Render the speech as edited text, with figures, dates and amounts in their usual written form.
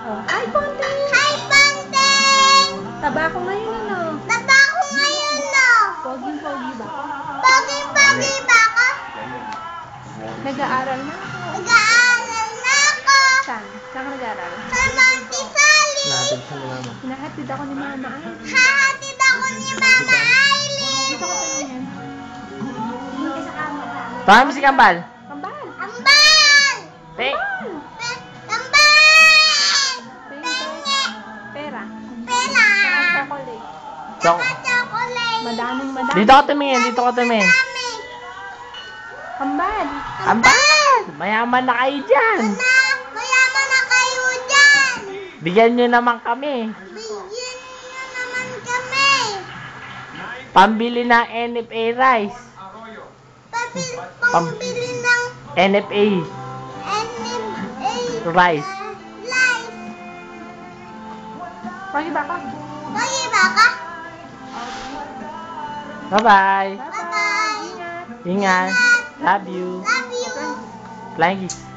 Oh. Hi, Ponting! Hi, Ponting! Taba ko ngayon, ano? Taba ko ngayon, no? Pogi-pogi ba? Pogi-pogi ba ako? Nag-aaral na ako. Nag-aaral na ako. Saan? Saan ka nag-aaral? Sa Monticelli. Natin siya ni Mama. Hinahatid ako ni Mama. Hahatid ako ni Mama Aileen. Dito ko tingin. Paano si Kambal? Kambal! Ambal! Te! Ambal! Penge! Pera. Pera! Saka chocolate. Saka chocolate. Madaming madami. Dito ko tumingin, dito ko tumingin. Dami. Kambal! Kambal! Mayaman na kayo dyan. Mayaman na kayo dyan. Bigyan nyo naman kami. Bigyan nyo naman kami. Pambili ng NFA rice. Pambili ng NFA NMA rice. life. Pogi ba ka? Pogi ba ka? Bye-bye. Bye-bye. Ingat! Ingat. Love you. Love you. Flying kiss.